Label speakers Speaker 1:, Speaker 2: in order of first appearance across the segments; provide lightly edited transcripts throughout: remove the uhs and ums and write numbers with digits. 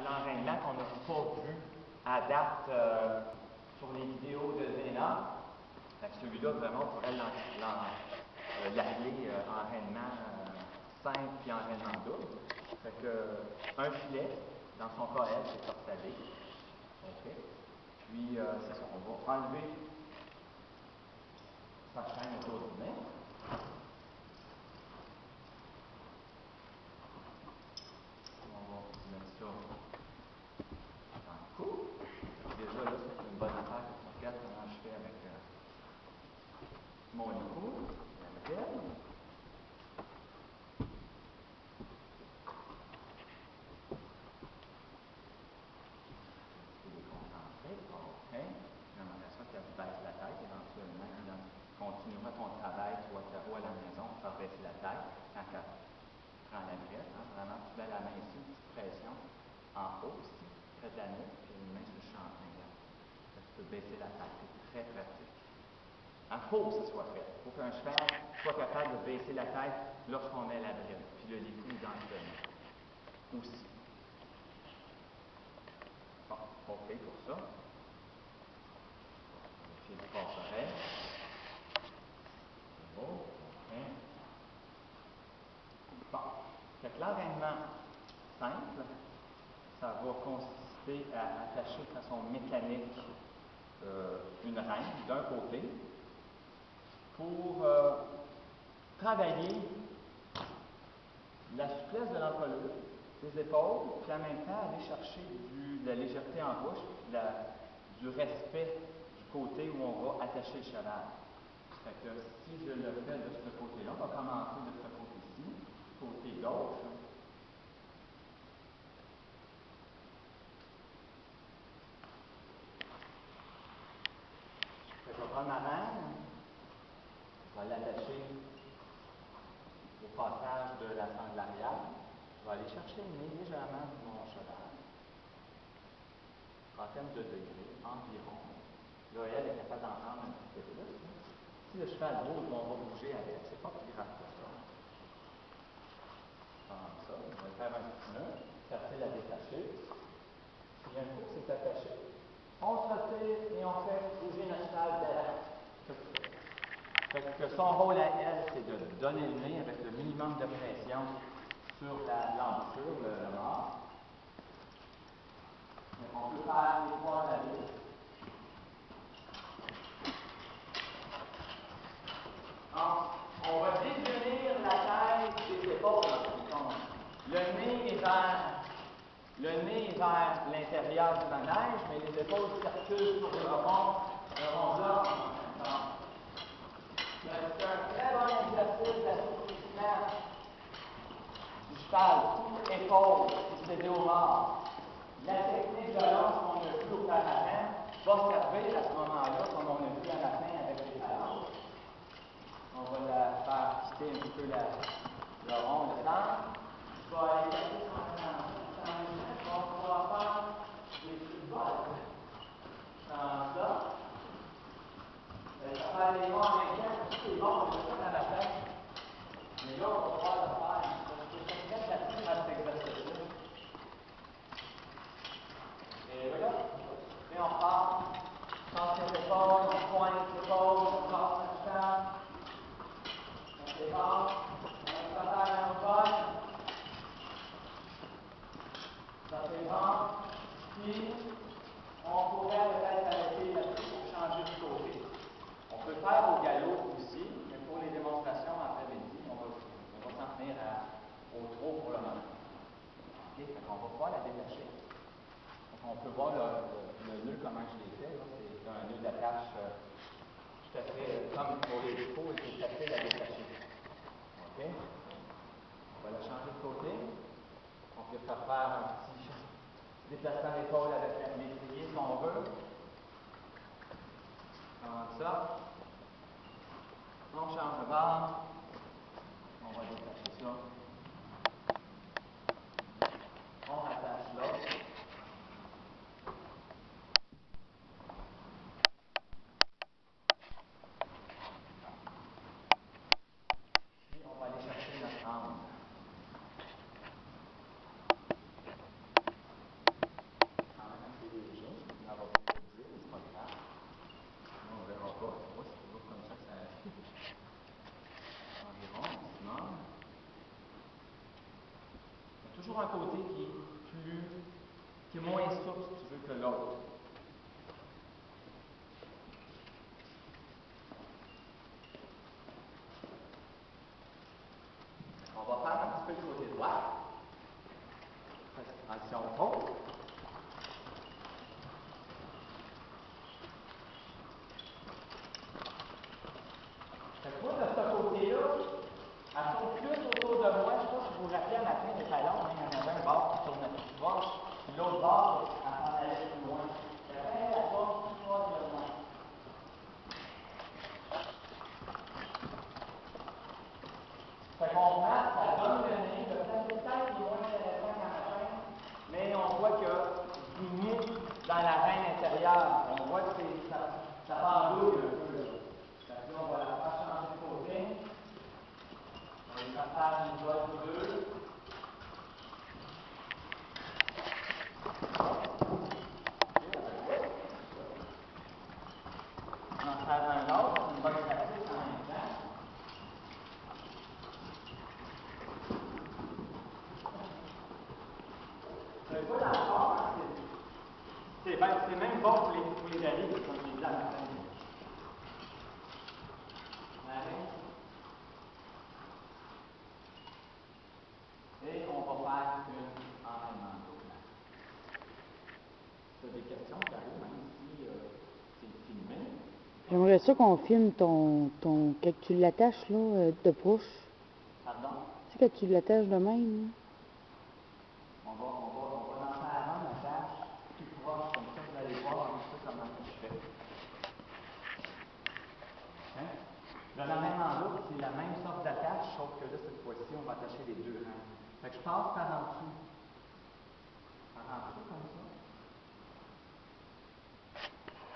Speaker 1: l'enraînement qu'on n'a pas vu à date sur les vidéos de Zéna. Celui-là, vraiment, on pourrait l'appeler enraînement simple puis enraînement double. Fait que, un filet, dans son cas, elle, c'est torsadé. OK. Puis, c'est ça, on va enlever sa chaîne autour du nez. On va mettre ça dans le cou. Déjà, là, c'est une bonne affaire que tu regardes comment je fais avec mon cou, la bride. Continuera ton travail, tu vas te voir à la maison, tu vas baisser la tête, quand tu prends la bride, vraiment, tu mets la main ici, une petite pression en haut ici, près de la nuque, puis une main sur le chanfrein. Tu peux baisser la tête, c'est très pratique. Il faut que ce soit fait. Il faut qu'un cheval soit capable de baisser la tête lorsqu'on met la bride, puis le décou dans le tenant aussi. Bon, OK pour ça. Le fil du passe-oreille. Bon. Fait que l'enraînement simple, ça va consister à attacher de façon mécanique une reine d'un côté pour travailler la souplesse de l'encolure, des épaules, puis en même temps aller chercher de la légèreté en bouche, du respect du côté où on va attacher le cheval. Fait que si je le fais de ce côté-là, on va commencer de ce côté-ci, côté gauche. Fait que je vais prendre ma main, je vais l'attacher au passage de la sangle arrière. Je vais aller chercher le nez légèrement de mon cheval. Trentaine de degrés environ. Là, elle est capable d'en prendre un petit peu plus. Si le cheval bouge, on va bouger avec. C'est pas plus grave que ça. Comme ça. On va faire un petit nœud. Facile à détacher. Puis un coup, c'est attaché. On se retire et on fait bouger notre cheval derrière. Fait que son rôle à elle, c'est de donner le nez avec le minimum de pression sur l'embouchure, le mât. On peut faire les trois allées. On va détenir la tête des épaules. Le nez est vers l'intérieur du manège, mais les épaules circulent sur le rondeur. C'est un très bon exercice d'assouplissement du cheval, tout épaule, puis c'est au mort. La technique de l'anse qu'on a vue auparavant va servir à ce moment-là, comme on a vu à la fin avec les phalanges. On va la faire quitter un petit peu le rond, le centre. Je vais aller chercher son attention. On va faire des coups de vol. Comme ça. Ça fait les bons en même temps. C'est bon, on le fait à la tête. Mais là, on va pouvoir le faire. Parce que c'est très facile à cet exercice-là. Et voilà. Et on part. Passe les épaules, on pointe l'épaule, on passe la cheval. C'est bon. On va faire un vol. Ça c'est bon. Puis, on pourrait peut-être arrêter là-dessus pour changer de côté. On peut le faire au galop aussi, mais pour les démonstrations après-midi, on va s'en tenir au trot pour le moment. OK? Fait qu'on va pouvoir la détacher. Donc, on peut voir le nœud, comment je l'ai fait. C'est un nœud d'attache tout à fait comme pour les épaules, c'est facile à détacher. OK? On va la changer de côté. On peut faire un petit déplacement d'épaule avec l'étrier si on veut. Comme ça. On change de bord. On va détacher ça. On rattache l'autre. Puis on va aller chercher notre angle. toujours un côté qui est moins souple, si tu veux, que l'autre. On va faire un petit peu le côté droit. Transition haute. Fait que moi, de ce côté-là, elle tourne plus autour de moi. Je ne sais pas si vous vous rappelez à matin des talons, il y en avait un bord qui tournait plus proche, puis l'autre bord, elle s'en allait plus loin. Fait que elle tourne plus proche de moi. Fait qu'on prend, ça donne le nez, le plan de tête est moins intéressant qu'à la fin, mais on voit qu'il diminue dans la reine intérieure. On voit que ça pendouille un peu. Fait que là, on va la faire changer de côté. On va lui faire faire une botte ou deux. On en faire un autre, une bonne pratique en même temps. C'est pas d'accord, hein, c'est même bon pour les amis, comme je disais à la fin. Et on va faire une entraînement d'eau. Tu as des questions, Caro, même si c'est filmé?
Speaker 2: J'aimerais ça qu'on filme que tu l'attaches là, de push.
Speaker 1: Pardon?
Speaker 2: Tu sais, que tu l'attaches de même.
Speaker 1: On va en faire un attache tout proche, comme ça vous allez voir un peu comment je fais. Hein? Le ramènement d'eau, c'est la même sorte d'attache, sauf que là, cette fois-ci, on va attacher les deux rangs. Fait que je passe par en dessous. Par en dessous, comme ça.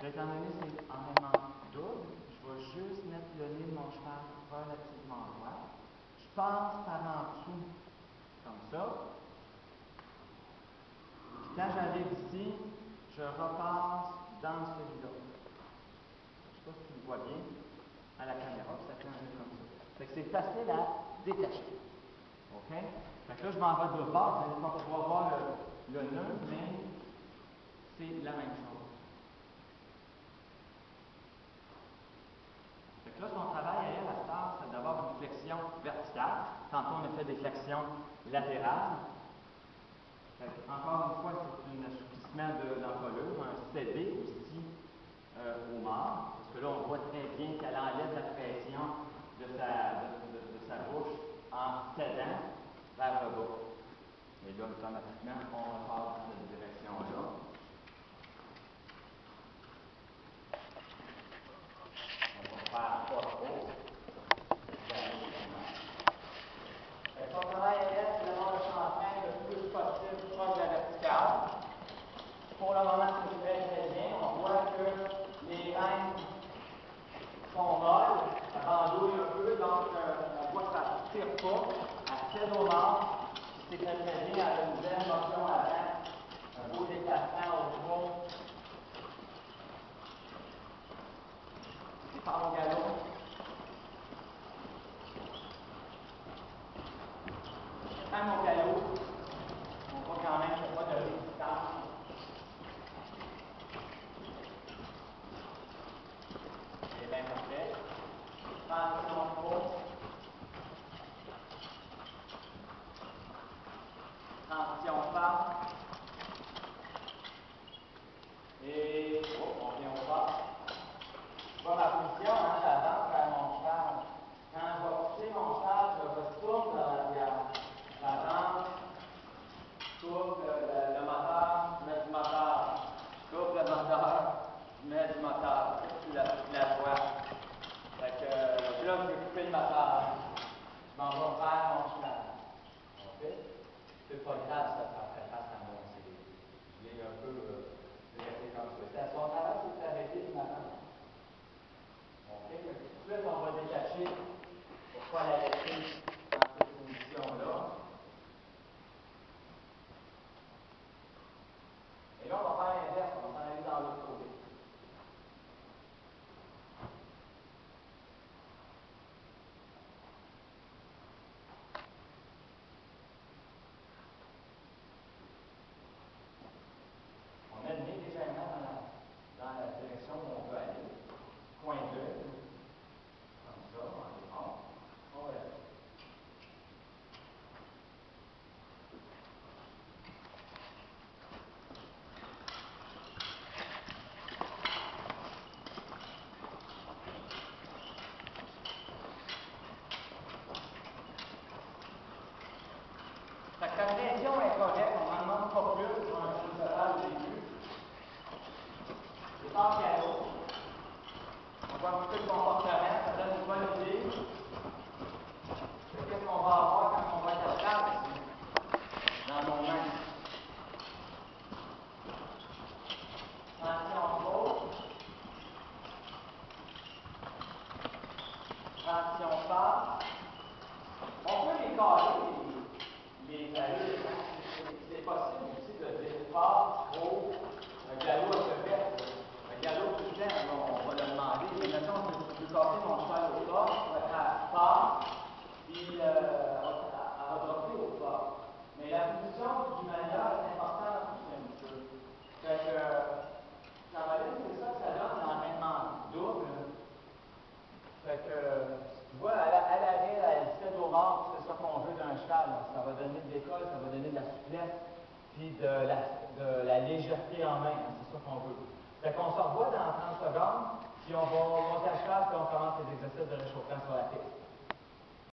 Speaker 1: Là, étant donné que c'est enraînement double, je vais juste mettre le nez de mon cheval relativement droit. Je passe par en dessous, comme ça. Puis quand j'arrive ici, je repasse dans celui-là. Je ne sais pas si tu le vois bien à la caméra, puis ça fait un nœud comme ça. Fait que c'est facile à détacher. OK? Fait que là, je m'en vais de l'autre bord. Vous n'allez pas pouvoir voir le nœud, mais c'est la même chose. Fait que là, son travail à elle, c'est d'avoir une flexion verticale. Tantôt, on a fait des flexions latérales. Fait que, encore une fois, c'est un assouplissement de l'encolure, un cédé aussi au mât, parce que là, on voit très bien qu'elle enlève la pression de sa bouche en cédant vers le bas. Et là, automatiquement, on repart dans cette direction-là. On va faire pas trop. Son travail à elle, c'est d'avoir le chanfrein le plus possible proche de la verticale. Pour le moment, ça se fait très bien. On voit que les reins sont molles, ça pendouille un peu, donc on voit que ça ne tire pas, elle cède au mât, c'est très très bien, elle a une belle motion avant, un beau déplacement au fond. C'est par au galop. Même au galop, on voit quand même qu'il n'y a pas de résistance. C'est bien parfait. Transition courte. Transition femme. Et on vient au pas. Je vois ma position, hein, j'avance vers mon cheval. Quand je vais pousser mon cheval, je retourne vers l'arrière. J'avance, je coupe le moteur, je mets du moteur. Je coupe le moteur, je mets du moteur. Tu la vois. Fait que là, je vais couper le moteur. Je m'en vais vers mon cheval. OK? C'est pas grave, ça fait face à moi. Je l'ai un peu dressé comme ça. C'est à son travail, c'est d'arrêter de m'attendre. OK? Tout de suite, on va détacher pour ne pas la laisser dans cette position-là. Et là, on va faire l'inverse, on va s'en aller dans l'autre côté. Sans galop. On voit un petit peu le comportement, ça donne une bonne idée de qu'est-ce qu'on va avoir quand on va être à table ici, dans nos mains. Transition gauche. Transition face. On peut les caler, les allures. C'est possible aussi de dire face, gros, un galop à chevette. Un galop tout le temps, on va le demander. Mais mettons, je veux casser mon cheval au pas, je vais faire face, puis elle va dropper au pas. Mais la position du manière est importante aussi un petit peu. Fait que, Caroline, c'est ça que ça donne l'entraînement double. Fait que, tu vois, à l'arrêt, elle fait au mort, c'est ça qu'on veut d'un cheval. Là. Ça va donner de l'école, ça va donner de la souplesse, puis de la légèreté en main. Hein, c'est ça qu'on veut. Fait qu'on se revoit dans 30 secondes, puis on va monter à cheval, puis on commence les exercices de réchauffement sur la piste.